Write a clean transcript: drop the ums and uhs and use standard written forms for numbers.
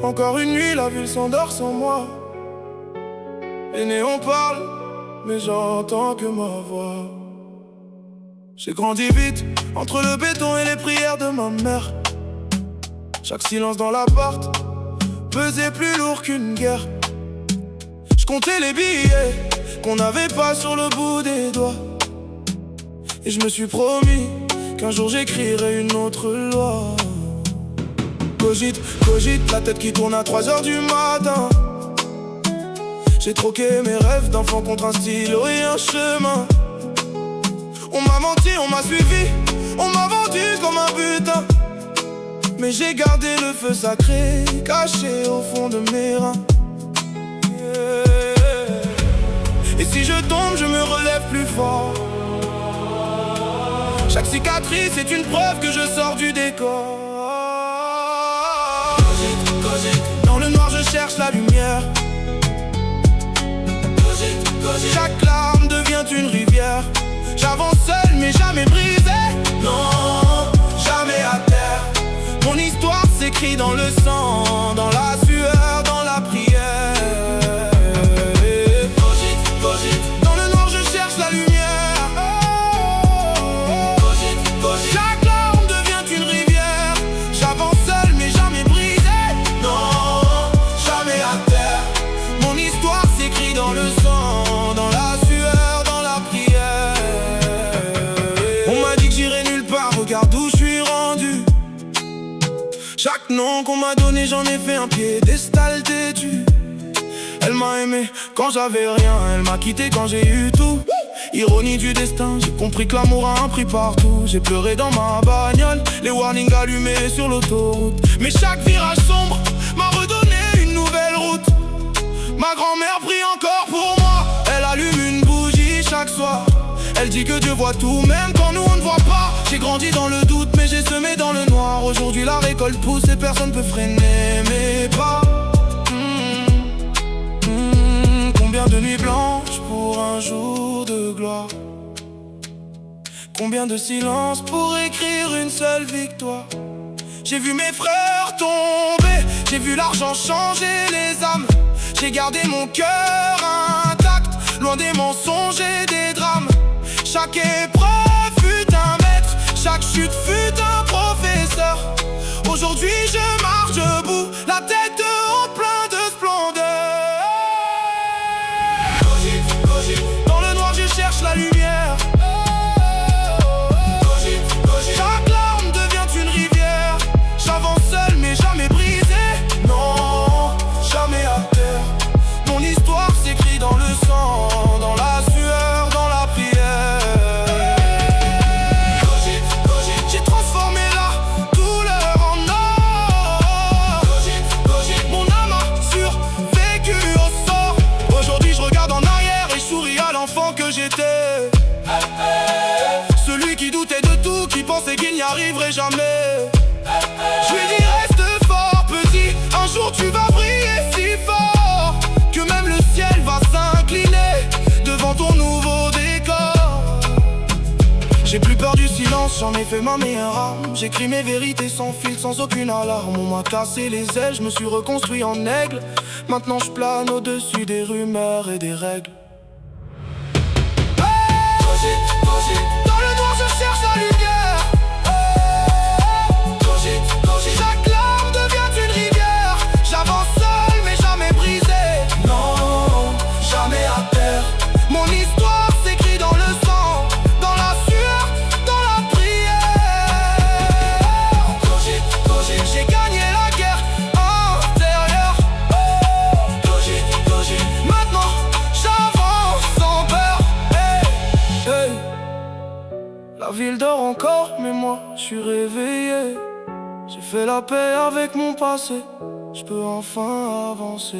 Encore une nuit, la ville s'endort sans moi. Les néons parlent, mais j'entends que ma voix. J'ai grandi vite, entre le béton et les prières de ma mère. Chaque silence dans l'appart pesait plus lourd qu'une guerre. Je comptais les billets qu'on n'avait pas sur le bout des doigts. Et je me suis promis qu'un jour j'écrirai une autre loi. Cogite, cogite, la tête qui tourne à 3h du matin. J'ai troqué mes rêves d'enfant contre un stylo et un chemin. On m'a menti, on m'a suivi, on m'a vendu comme un butin. Mais j'ai gardé le feu sacré caché au fond de mes reins. Et si je tombe, je me relève plus fort. Chaque cicatrice est une preuve que je sors du décor. Cogite, cogite. Dans le noir je cherche la lumière. Cogite, cogite. Chaque larme devient une rivière. J'avance seul mais jamais brisé. Non, jamais à terre. Mon histoire s'écrit dans le sang, dans la sueur, dans la prière. Cogite, cogite. Dans le noir je cherche la lumière. Cogite, cogite. Chaque larme devient une rivière. J'avance seul mais jamais brisé. Non, jamais à terre. Mon histoire s'écrit dans le sang, dans la sueur, dans la prière. On m'a dit que j'irais nulle part, regarde où je suis rendu. Chaque nom qu'on m'a donné, j'en ai fait un piédestal têtu. Elle m'a aimé quand j'avais rien, elle m'a quitté quand j'ai eu tout. Ironie du destin, j'ai compris que l'amour a un prix partout. J'ai pleuré dans ma bagnole, les warnings allumés sur l'autoroute. Mais chaque virage sombre m'a redonné une nouvelle route. Ma grand-mère prie encore pour moi, elle allume une bougie chaque soir. Elle dit que Dieu voit tout, même quand nous on ne voit pas. J'ai grandi dans le doute, mais j'ai semé dans le noir. Aujourd'hui la récolte pousse et personne peut freiner mes pas. Combien de nuits blanches pour un jour de gloire. Combien de silences pour écrire une seule victoire. J'ai vu mes frères tomber, j'ai vu l'argent changer les âmes. J'ai gardé mon cœur intact, loin des mensonges et des drames. Chaque épreuve fut un maître, chaque chute fut un professeur. Aujourd'hui je marche debout, la tête haute, plein de splendeur. Cogite, cogite. Dans le noir je cherche la lumière. Cogite, cogite. Chaque larme devient une rivière. J'avance seul mais jamais brisé. Non, jamais à terre. Mon histoire s'écrit dans le sang, dans la sueur, dans la prière. J'ai transformé la douleur en or. Mon âme a survécu au sort. Aujourd'hui je regarde en arrière et je souris à l'enfant que j'étais. Celui qui doutait de tout, qui pensait qu'il n'y arriverait jamais. Je lui dis reste fort petit, un jour tu vas briller si fort que même le ciel va s'incliner devant ton nouveau décor. J'ai plus peur du silence, j'en ai fait ma meilleure arme. J'écris mes vérités sans filtre, sans aucune alarme. On m'a cassé les ailes, je me suis reconstruit en aigle. Maintenant je plane au-dessus des rumeurs et des règles. Cogite, cogite. Dans le noir je cherche la lumière. Cogite, cogite. Chaque larme devient une rivière. J'avance seul mais jamais brisé. Non, jamais à terre. Mon histoire s'écrit dans le sang, dans la sueur, dans la prière. Cogite, cogite. J'ai gagné la guerre intérieure. Cogite, cogite. Maintenant j'avance sans peur. Hey, hey. La ville dort encore mais moi je suis réveillé. J'ai fait la paix avec mon passé, je peux enfin avancer.